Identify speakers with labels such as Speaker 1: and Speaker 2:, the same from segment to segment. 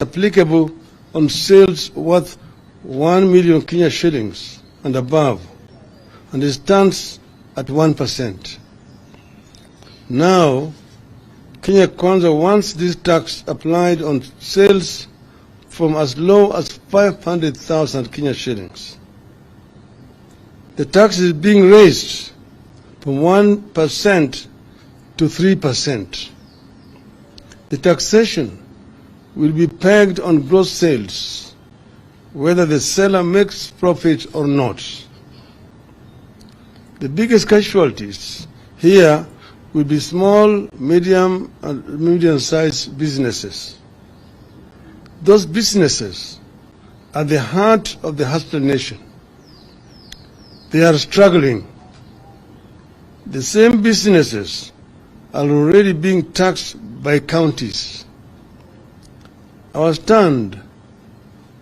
Speaker 1: applicable on sales worth 1 million Kenya shillings and above, and it stands at 1%. Now, Kenya Kwanza wants this tax applied on sales from as low as 500,000 Kenya shillings. The tax is being raised from 1% to 3%. The taxation will be pegged on gross sales, whether the seller makes profit or not. The biggest casualties here will be small, medium, and medium-sized businesses. Those businesses are the heart of the hustler nation. They are struggling. The same businesses are already being taxed by counties. Our stand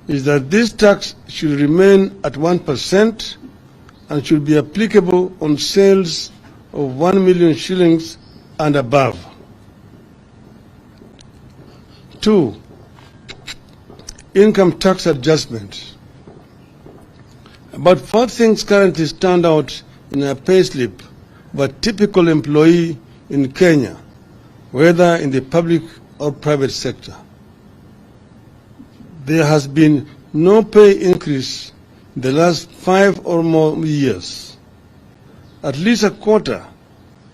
Speaker 1: is that this tax should remain at 1% and should be applicable on sales of 1 million shillings and above. 2. Income tax adjustment. About 4 things currently stand out in a payslip of a typical employee in Kenya, whether in the public or private sector. There has been no pay increase in the last 5 or more years. At least a quarter,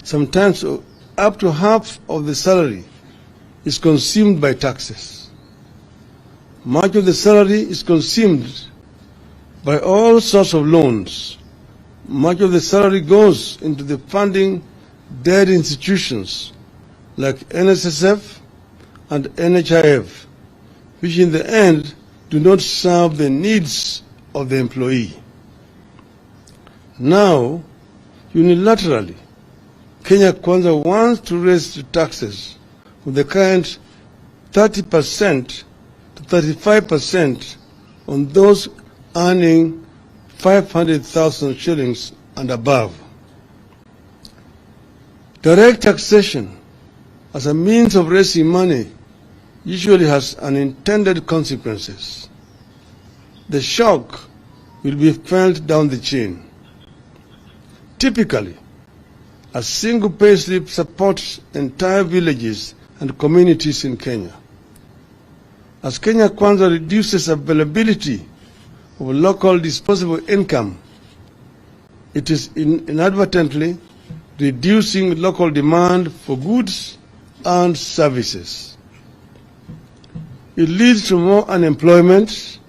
Speaker 1: sometimes up to half of the salary, is consumed by taxes. Much of the salary is consumed by all sorts of loans. Much of the salary goes into the funding dead institutions like NSSF and NHIF, which in the end do not serve the needs of the employee. Now, unilaterally, Kenya Kwanza wants to raise the taxes from the current 30% to 35% on those earning 500,000 shillings and above. Direct taxation as a means of raising money usually has unintended consequences. The shock will be felt down the chain. Typically, a single payslip supports entire villages and communities in Kenya. As Kenya Kwanza reduces availability of local disposable income, it is inadvertently reducing local demand for goods and services. It leads to more unemployment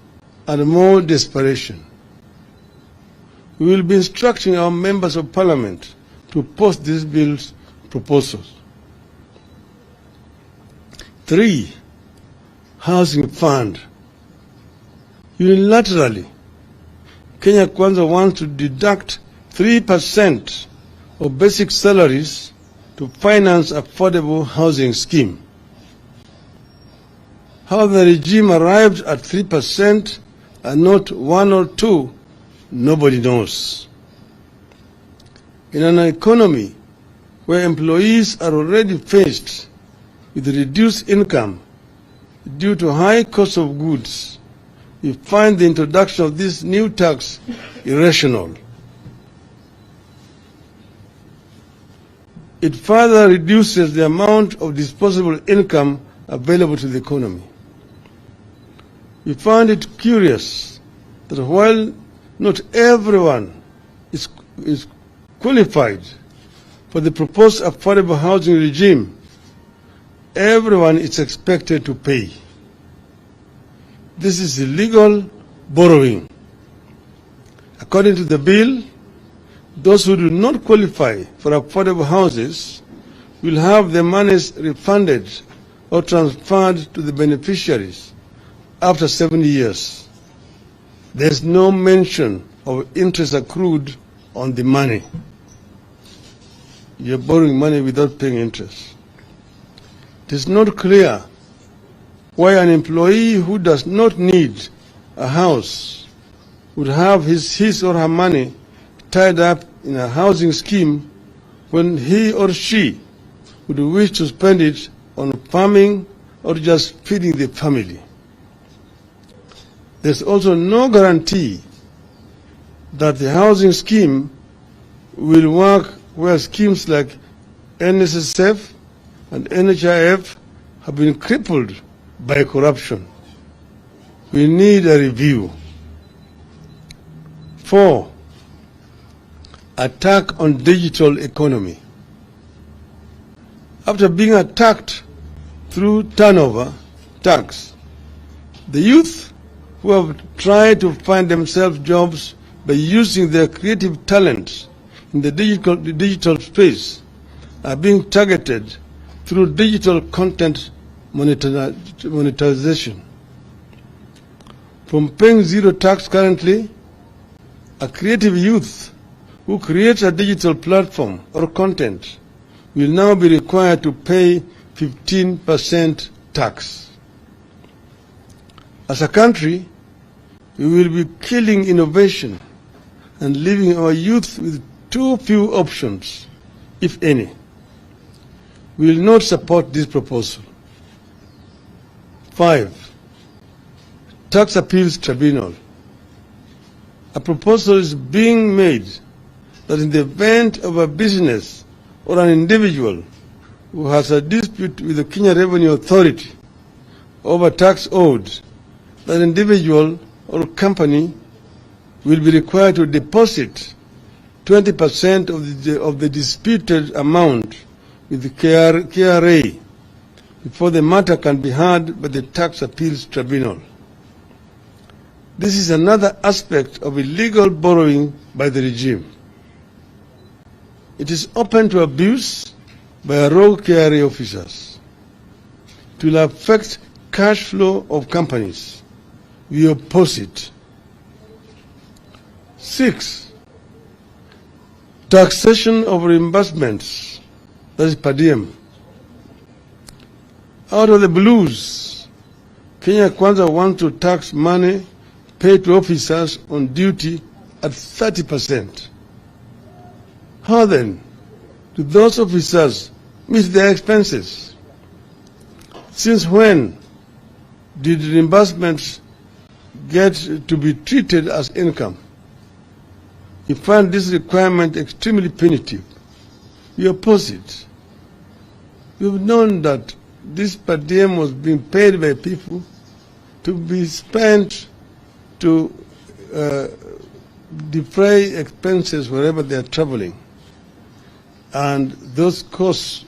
Speaker 1: and more desperation. We will be instructing our members of parliament to post this bill's proposals. 3. Housing fund. Unilaterally, Kenya Kwanza wants to deduct 3% of basic salaries to finance affordable housing scheme. How the regime arrived at 3% and not 1 or 2, nobody knows. In an economy where employees are already faced with reduced income due to high cost of goods, we find the introduction of this new tax irrational. It further reduces the amount of disposable income available to the economy. We find it curious that while not everyone is qualified for the proposed affordable housing regime, everyone is expected to pay. This is illegal borrowing. According to the bill, those who do not qualify for affordable houses will have their monies refunded or transferred to the beneficiaries after 7 years. There is no mention of interest accrued on the money. You are borrowing money without paying interest. It is not clear why an employee who does not need a house would have his or her money tied up in a housing scheme when he or she would wish to spend it on farming or just feeding the family. there's also no guarantee that the housing scheme will work where schemes like NSSF and NHIF have been crippled by corruption. We need a review. 4, attack on digital economy. After being attacked through turnover tax, the youth who have tried to find themselves jobs by using their creative talents in the digital space are being targeted through digital content monetization. From paying zero tax currently, a creative youth who creates a digital platform or content will now be required to pay 15% tax. As a country, we will be killing innovation and leaving our youth with too few options, if any. We will not support this proposal. 5, Tax Appeals Tribunal. A proposal is being made that in the event of a business or an individual who has a dispute with the Kenya Revenue Authority over tax owed, that individual or company will be required to deposit 20% of the disputed amount with the KRA before the matter can be heard by the Tax Appeals Tribunal. This is another aspect of illegal borrowing by the regime. It is open to abuse by rogue KRA officers. It will affect cash flow of companies. We oppose it. 6, taxation of reimbursements, that is per diem. Out of the blues, Kenya Kwanza wants to tax money paid to officers on duty at 30%. How then do those officers meet their expenses? Since when did reimbursements get to be treated as income? We find this requirement extremely punitive. We oppose it. We've known that this per diem was being paid by people to be spent to defray expenses wherever they are traveling. And those costs,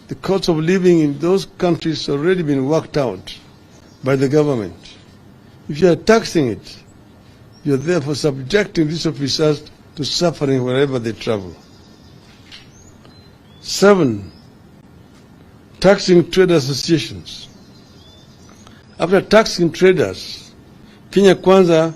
Speaker 1: the cost of living in those countries has already been worked out by the government. If you are taxing it, you are therefore subjecting these officers to suffering wherever they travel. 7, taxing trade associations. After taxing traders, Kenya Kwanza